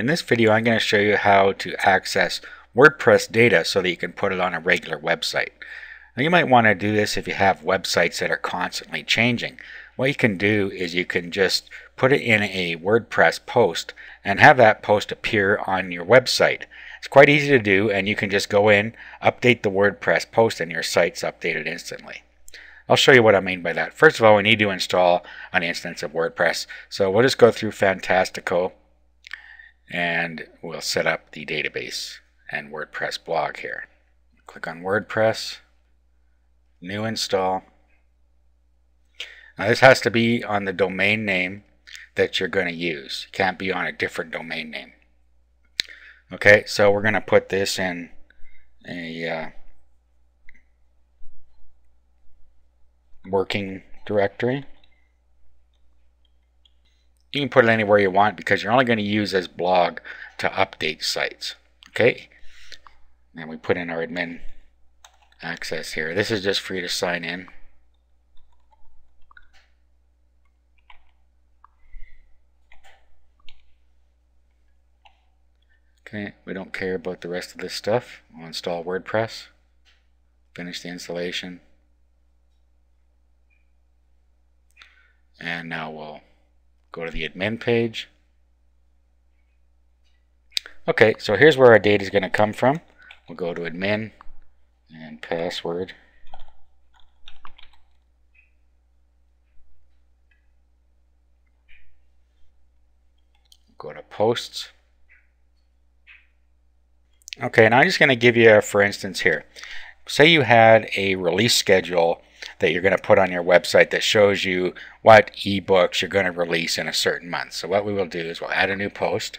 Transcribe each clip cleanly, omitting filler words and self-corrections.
In this video, I'm going to show you how to access WordPress data so that you can put it on a regular website. Now, you might want to do this if you have websites that are constantly changing. What you can do is you can just put it in a WordPress post and have that post appear on your website. It's quite easy to do, and you can just go in, update the WordPress post, and your site's updated instantly. I'll show you what I mean by that. First of all, we need to install an instance of WordPress. So we'll just go through Fantastico and we'll set up the database and WordPress blog here. Click on WordPress, new install. Now this has to be on the domain name that you're going to use. It can't be on a different domain name. Okay, so we're going to put this in a working directory. You can put it anywhere you want because you're only going to use this blog to update sites. Okay, and we put in our admin access here. This is just for you to sign in. Okay, we don't care about the rest of this stuff. We'll install WordPress, finish the installation, and now we'll go to the admin page. Okay, so here's where our data is going to come from. We'll go to admin and password. Go to posts. Okay, now I'm just going to give you, for instance here, say you had a release schedule that you're going to put on your website that shows you what ebooks you're going to release in a certain month. So what we will do is we'll add a new post.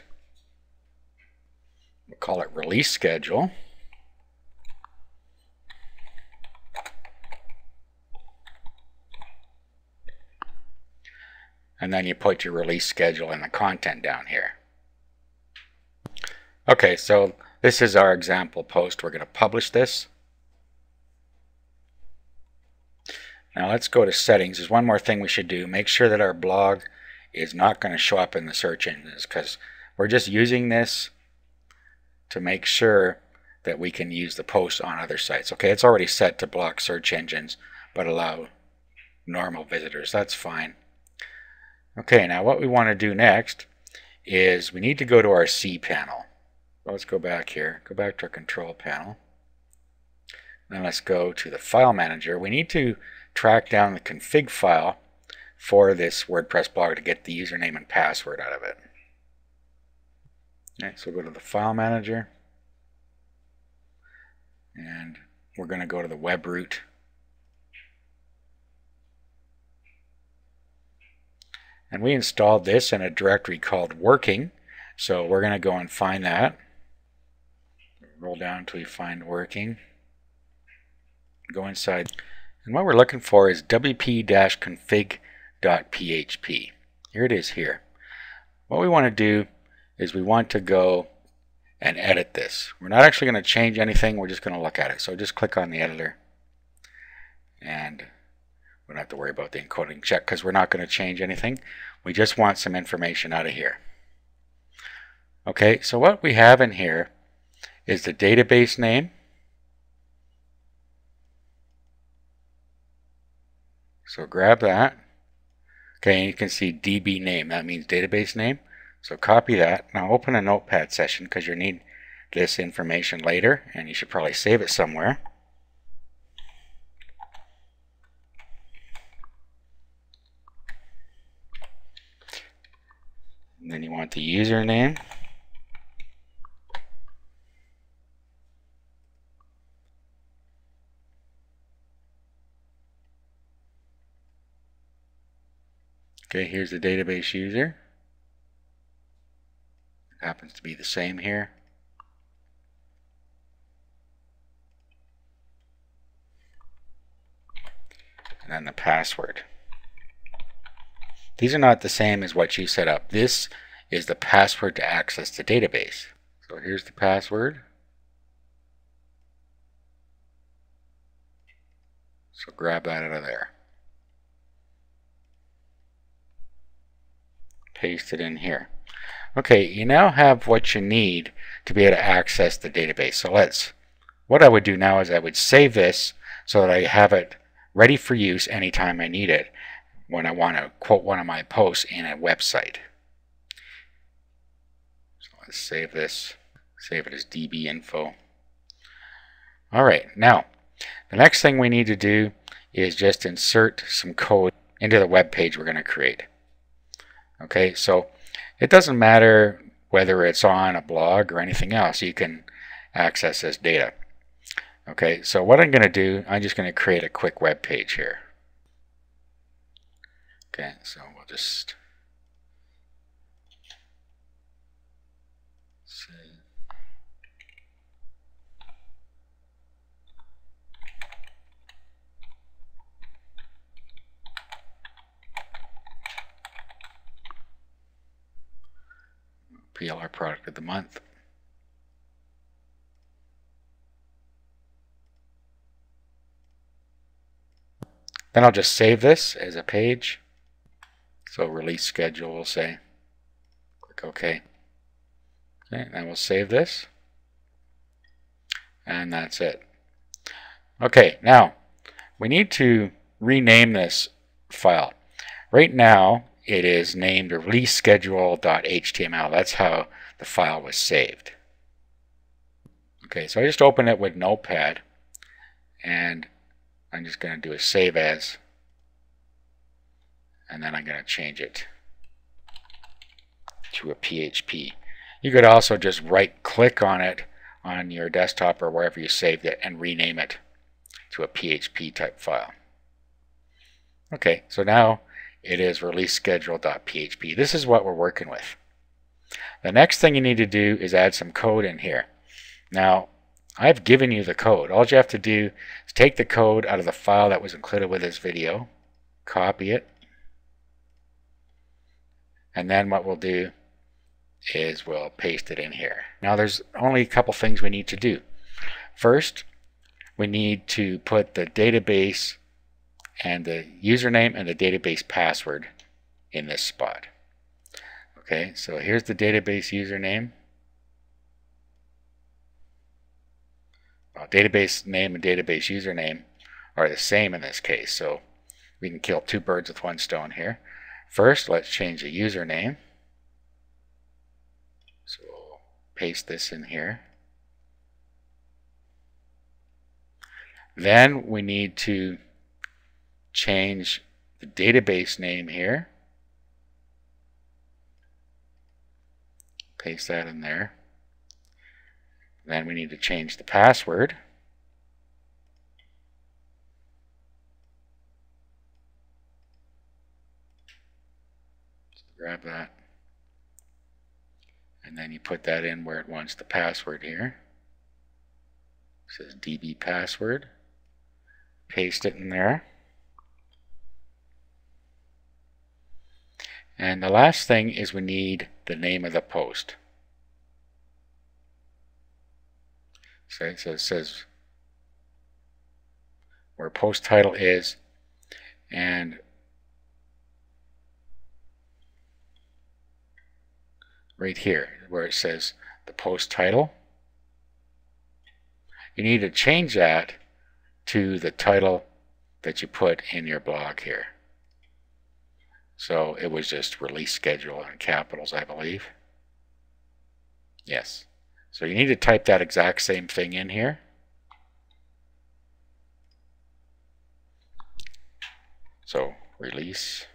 We'll call it release schedule. And then you put your release schedule and the content down here. Okay, so this is our example post. We're going to publish this. Now let's go to settings. There's one more thing we should do. Make sure that our blog is not going to show up in the search engines, because we're just using this to make sure that we can use the post on other sites. Okay, it's already set to block search engines but allow normal visitors. That's fine. Okay, now what we want to do next is we need to go to our cPanel. Let's go back here. Go back to our control panel. Then let's go to the file manager. We need to track down the config file for this WordPress blog to get the username and password out of it. Okay, so go to the file manager and we're going to go to the web root. And we installed this in a directory called working, so we're going to go and find that. Roll down until we find working. Go inside. And what we're looking for is wp-config.php. Here it is here. What we want to do is we want to go and edit this. We're not actually going to change anything, we're just going to look at it. So just click on the editor and we don't have to worry about the encoding check because we're not going to change anything. We just want some information out of here. Okay, so what we have in here is the database name. So grab that. Okay, and you can see DB name. That means database name. So copy that. Now open a notepad session because you need this information later and you should probably save it somewhere. And then you want the username. Okay, here's the database user. It happens to be the same here. And then the password. These are not the same as what you set up. This is the password to access the database. So here's the password. So grab that out of there. Paste it in here. Okay, you now have what you need to be able to access the database. So what I would do now is I would save this so that I have it ready for use anytime I need it when I want to quote one of my posts in a website. So let's save this, save it as DB info. All right, now the next thing we need to do is just insert some code into the web page we're going to create. Okay, so it doesn't matter whether it's on a blog or anything else, you can access this data. Okay, so what I'm going to do, I'm just going to create a quick web page here. Okay, so we'll just see. PLR product of the month. Then I'll just save this as a page. So release schedule, we'll say. Click OK. Okay, then we'll save this. And that's it. Okay, now we need to rename this file. Right now it is named release schedule.html. That's how the file was saved. Okay, so I just open it with Notepad and I'm just going to do a save as, and then I'm going to change it to a PHP. You could also just right click on it on your desktop or wherever you saved it and rename it to a PHP type file. Okay, so now it is release schedule.php. This is what we're working with. The next thing you need to do is add some code in here. Now, I've given you the code. All you have to do is take the code out of the file that was included with this video, copy it, and then what we'll do is we'll paste it in here. Now there's only a couple things we need to do. First, we need to put the database and the username and the database password in this spot. Okay, so here's the database username. Well, database name and database username are the same in this case, so we can kill two birds with one stone here. First, let's change the username. So we'll paste this in here. Then we need to change the database name here. Paste that in there. Then we need to change the password. So grab that. And then you put that in where it wants the password here. It says DB password. Paste it in there. And the last thing is we need the name of the post. So it says where post title is, and right here where it says the post title, you need to change that to the title that you put in your blog here. So it was just release schedule in capitals, I believe. Yes. So you need to type that exact same thing in here. So release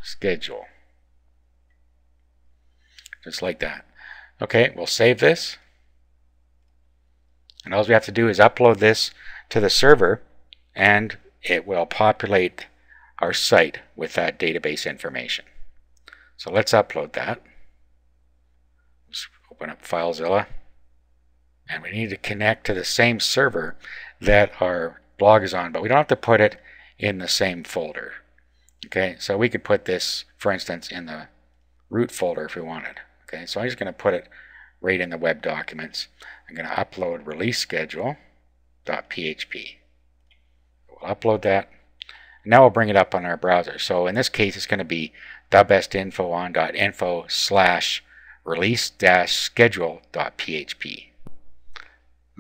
schedule. Just like that. Okay, we'll save this. And all we have to do is upload this to the server and it will populate our site with that database information. So let's upload that. Just open up FileZilla. And we need to connect to the same server that our blog is on, but we don't have to put it in the same folder. Okay, so we could put this, for instance, in the root folder if we wanted. Okay, so I'm just going to put it right in the web documents. I'm going to upload release schedule.php. We'll upload that. Now we'll bring it up on our browser. So in this case, it's going to be thebestinfoon.info/release-schedule.php.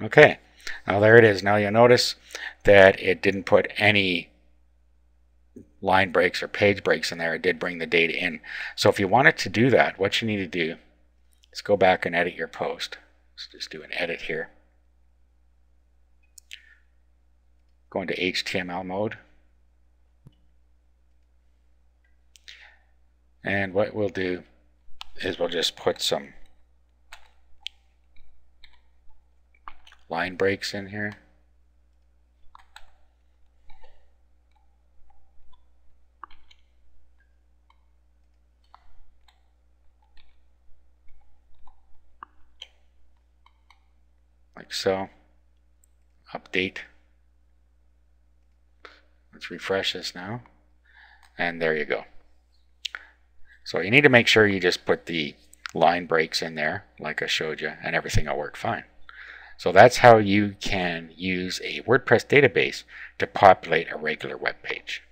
Okay, now there it is. Now you'll notice that it didn't put any line breaks or page breaks in there. It did bring the data in. So if you wanted to do that, what you need to do is go back and edit your post. Let's just do an edit here. Go into HTML mode. And what we'll do is we'll just put some line breaks in here. Like so. Update. Let's refresh this now. And there you go. So you need to make sure you just put the line breaks in there like I showed you, and everything will work fine. So that's how you can use a WordPress database to populate a regular web page.